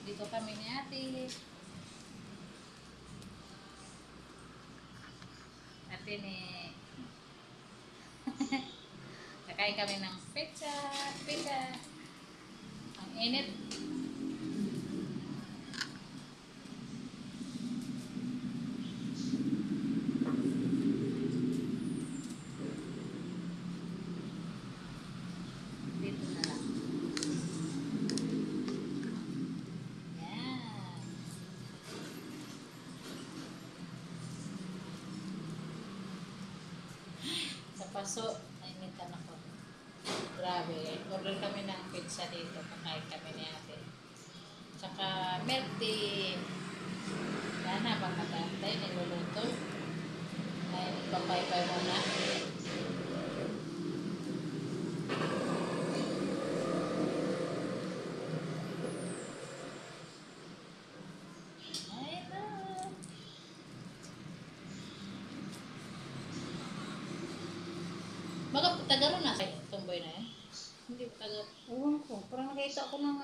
Dito kami ni ate. Ate ni... Nakain kami ng pizza. Pizza. Ang init. Dito na lang. Yan. Sa paso, nainitan ako. Grabe. Order kami ng pizza dito. Kakain kami ni ate. Tsaka milk tea. Yan na, bang matantay. Niluluto. Ay, papay-pay muna. Ay, na. Baka taga ron na. Ay, tumboy na yan. Hindi taga. Ewan ko, parang nakita ako ng